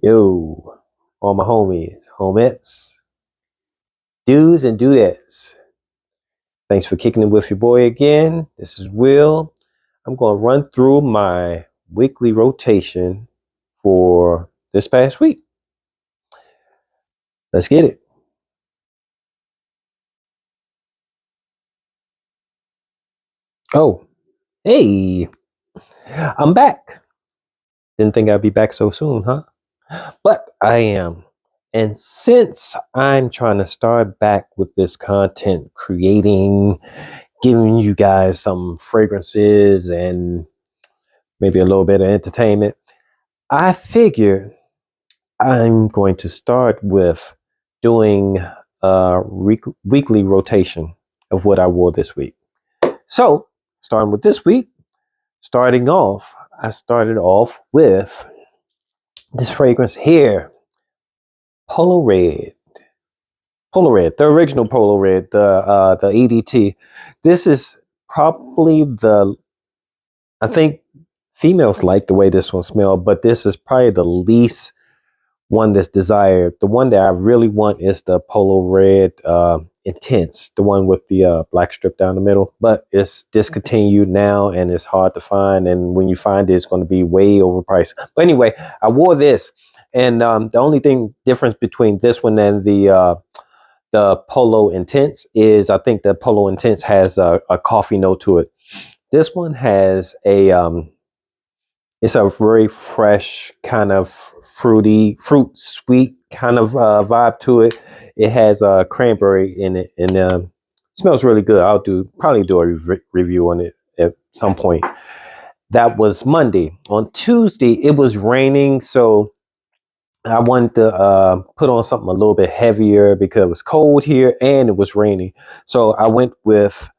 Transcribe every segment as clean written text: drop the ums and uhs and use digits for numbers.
Yo, all my homies, homettes, dudes and dudettes. Thanks for kicking it with your boy again. This is Will. I'm going to run through my weekly rotation for this past week. Let's get it. Oh, hey, I'm back. Didn't think I'd be back so soon, huh? But I am. And since I'm trying to start back with this content creating, giving you guys some fragrances and maybe a little bit of entertainment, I figured I'm going to start with doing a weekly rotation of what I wore this week. So, starting with this week, I started off with this fragrance here, Polo Red. Polo Red, the original Polo Red, the EDT. This is probably I think females like the way this one smells, but this is probably the least one that's desired. The one that I really want is the Polo Red Intense, the one with the black strip down the middle, but it's discontinued now and it's hard to find. And when you find it, it's going to be way overpriced. But anyway, I wore this, and the only thing difference between this one and the Polo Intense is I think the Polo Intense has a coffee note to it. This one has it's a very fresh kind of fruit sweet kind of vibe to it. It has cranberry in it, and smells really good. I'll probably do a review on it at some point. That was Monday. On Tuesday, it was raining, so I wanted to put on something a little bit heavier because it was cold here and it was raining. So I went with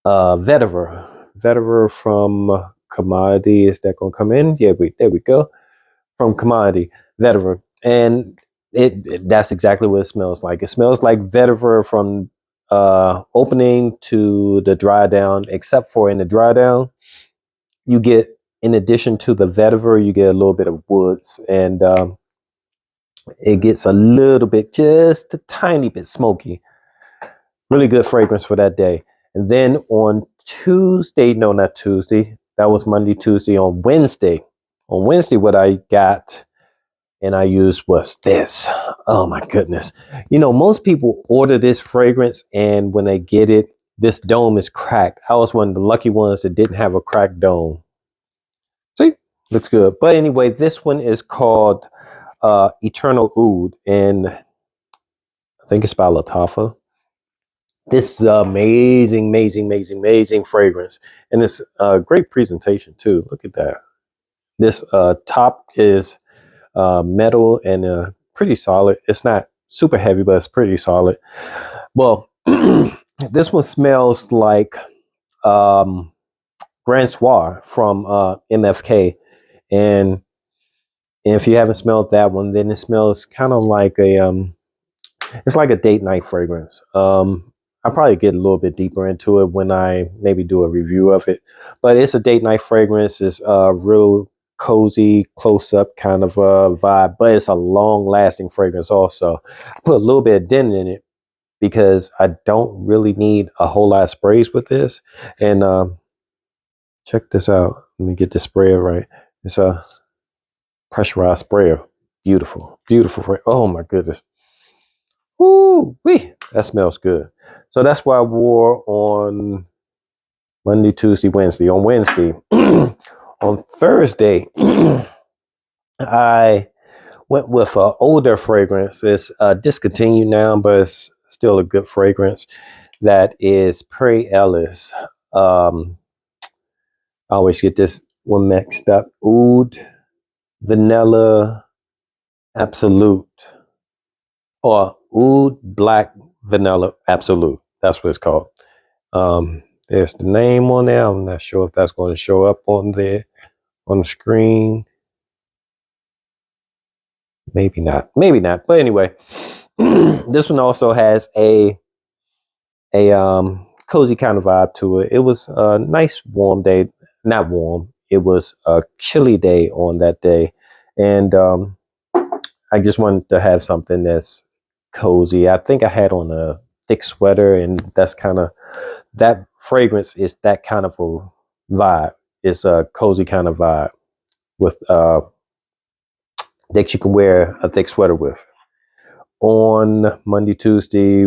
Vetiver. Vetiver from Commodity. Is that going to come in? Yeah, there we go. From Commodity, Vetiver. And that's exactly what it smells like. It smells like Vetiver from opening to the dry down, except for in the dry down, you get, in addition to the vetiver, you get a little bit of woods, and it gets a little bit, just a tiny bit smoky. Really good fragrance for that day. And then on Tuesday, no, not Tuesday. That was Monday, Tuesday. On Wednesday, what I got and I used was this. Oh my goodness. You know, most people order this fragrance, and when they get it, this dome is cracked. I was one of the lucky ones that didn't have a cracked dome. See, looks good. But anyway, this one is called Eternal Oud, and I think it's by Lattafa. This is amazing fragrance, and it's a great presentation too. Look at that. This top is metal and pretty solid. It's not super heavy, but it's pretty solid. Well, this one smells like Grand Soir from MFK, and if you haven't smelled that one, then it smells kind of like it's like a date night fragrance. I'll probably get a little bit deeper into it when I maybe do a review of it, but it's a date night fragrance. It's real cozy, close up kind of vibe, but it's a long lasting fragrance also. I put a little bit of dent in it because I don't really need a whole lot of sprays with this. And check this out. Let me get the sprayer right. It's a pressurized sprayer. Beautiful. Oh my goodness. Woo wee. That smells good. So that's what I wore on Monday, Tuesday, Wednesday. On Wednesday, on Thursday, I went with an older fragrance. It's discontinued now, but it's still a good fragrance. That is Perry Ellis. I always get this one mixed up. Oud Vanilla Absolute, or Oud Black Vanilla Absolute. That's what it's called. There's the name on there. I'm not sure if that's going to show up on the screen. Maybe not. But anyway, this one also has a cozy kind of vibe to it. It was a nice warm day. Not warm. It was a chilly day on that day, and I just wanted to have something that's cozy. I think I had on a thick sweater, and that's kind of that fragrance is that kind of a vibe. It's a cozy kind of vibe with that you can wear a thick sweater with. On Monday, Tuesday,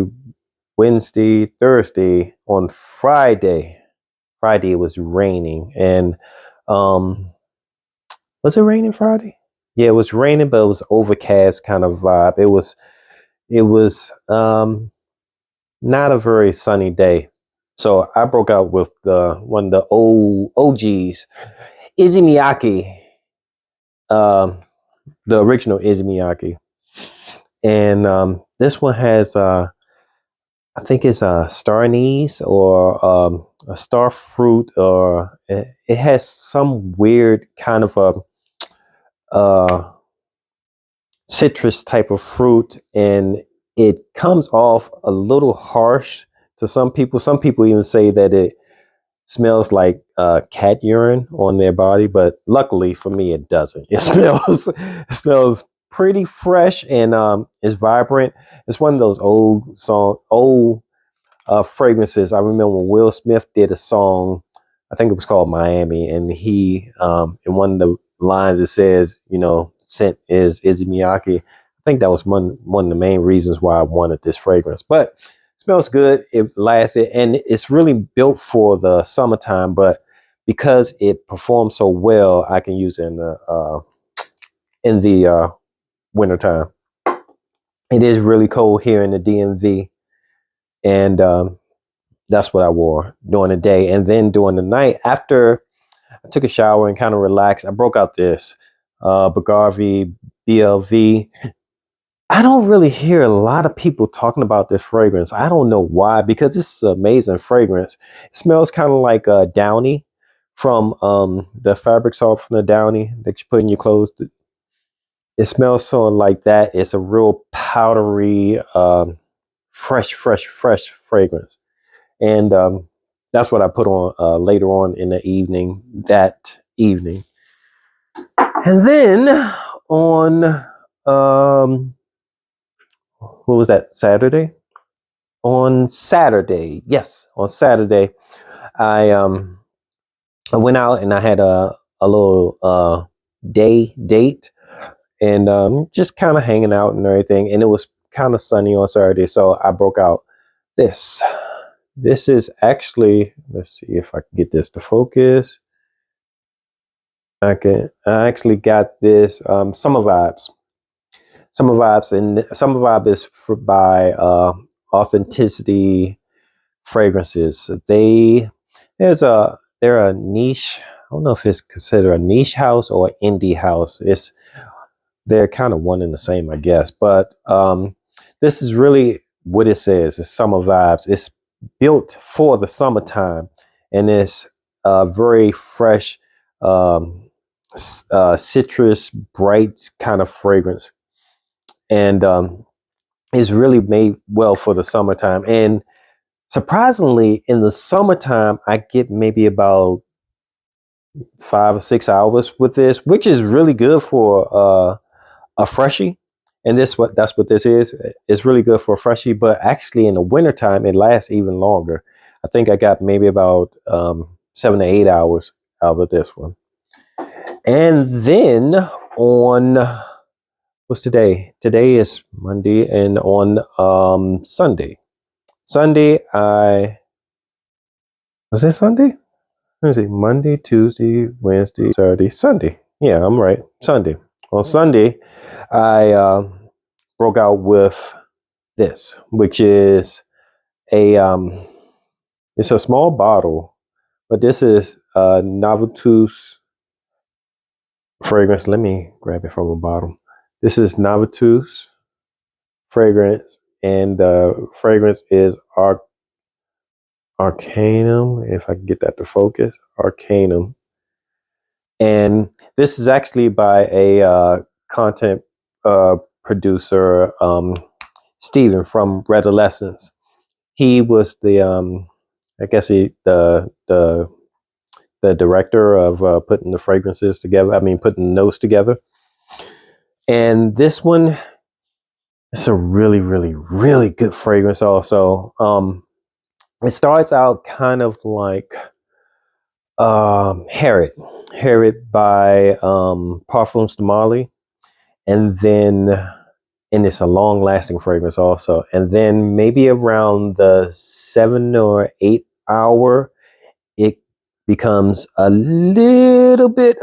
Wednesday, Thursday, on Friday. Friday it was raining, and um was it raining Friday? Yeah, it was raining, but it was overcast kind of vibe. It was not a very sunny day. So I broke out with the one of the old OGs, Izzy Miyake, um, the original Izzy Miyake. And this one has I think it's a star anise or a star fruit, or it has some weird kind of a citrus type of fruit, and it comes off a little harsh to some people. Some people even say that it smells like cat urine on their body, but luckily for me, it doesn't. It smells pretty fresh, and it's vibrant. It's one of those old fragrances. I remember when Will Smith did a song, I think it was called Miami, and he in one of the lines it says, scent is Izzy Miyake. I think that was one of the main reasons why I wanted this fragrance. But it smells good, it lasted, and it's really built for the summertime, but because it performs so well, I can use it in the wintertime. It is really cold here in the DMV, and that's what I wore during the day. And then during the night, after I took a shower and kind of relaxed, I broke out this Bulgari BLV. I don't really hear a lot of people talking about this fragrance. I don't know why, because this is an amazing fragrance. It smells kind of like Downy from the fabric softener Downy that you put in your clothes. It smells sort of like that. It's a real powdery, fresh fragrance. And that's what I put on later on in the evening, that evening. And then on, what was that, Saturday? On Saturday, yes, on Saturday, I went out and I had a little date, and just kind of hanging out and everything. And it was kind of sunny on Saturday, so I broke out this. This is actually, let's see if I can get this to focus. I actually got this Summer Vibes. Summer Vibes, and Summer Vibe is by Authenticity Fragrances. They're a niche. I don't know if it's considered a niche house or indie house. They're kind of one and the same, I guess. But this is really what it says. It's Summer Vibes. It's built for the summertime, and it's very fresh, citrus, bright kind of fragrance, and it's really made well for the summertime. And surprisingly, in the summertime, I get maybe about 5 or 6 hours with this, which is really good for a freshie. And that's what this is. It's really good for a freshie, but actually in the wintertime, it lasts even longer. I think I got maybe about 7 to 8 hours out of this one. And then on, what's today? Today is Monday, and on Sunday, was it Sunday? Let me see, Monday, Tuesday, Wednesday, Saturday, Sunday. Yeah, I'm right. Sunday. On Sunday, I broke out with this, which is it's a small bottle, but this is Novatus fragrance. Let me grab it from the bottom. This is Novatus fragrance, and the fragrance is Arcanum, if I can get that to focus. Arcanum. And this is actually by a content producer, Steven from Redolessence. He was the I guess the director of putting the fragrances together. I mean, putting the notes together. And this one is a really, really, really good fragrance also. It starts out kind of like Harriet. Harriet by Parfums de Marly. And then and it's a long lasting fragrance also. And then maybe around the 7 or 8 hour, it becomes a little bit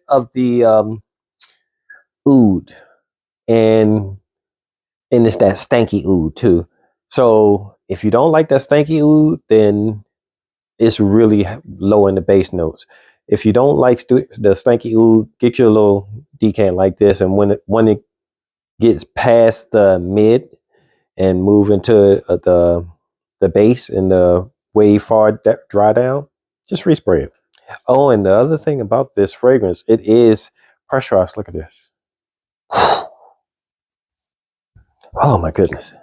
of the oud, and it's that stanky oud too. So if you don't like that stanky oud, then it's really low in the base notes. If you don't like the stanky oud, get you a little decant like this, and when it gets past the mid and move into the base and the way far dry down, just respray it. Oh, and the other thing about this fragrance, it is pressurized. Look at this. Oh my goodness.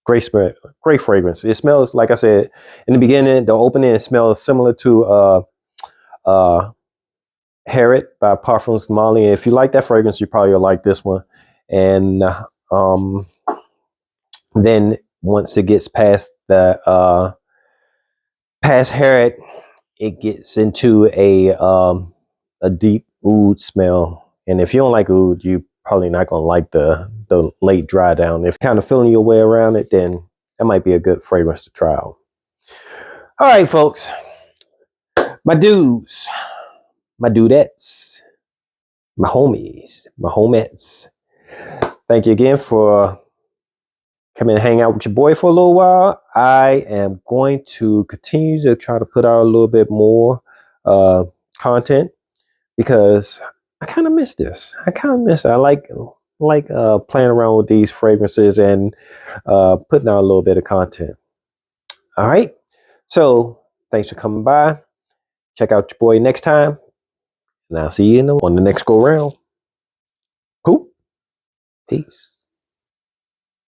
Great smell, great fragrance. It smells, like I said in the beginning, the opening, it smells similar to Harriet by Parfums de Marly. If you like that fragrance, you probably will like this one. And then once it gets past the past Harriet, it gets into a deep oud smell. And if you don't like oud, you probably not gonna like the late dry down. If kind of feeling your way around it, then that might be a good fragrance to try out. All right, folks, my dudes, my dudettes, my homies, my homettes. Thank you again for coming and hang out with your boy for a little while. I am going to continue to try to put out a little bit more content because I kind of miss this. I kind of miss it. I like playing around with these fragrances and putting out a little bit of content. All right. So thanks for coming by. Check out your boy next time. And I'll see you on the next go round. Cool. Peace.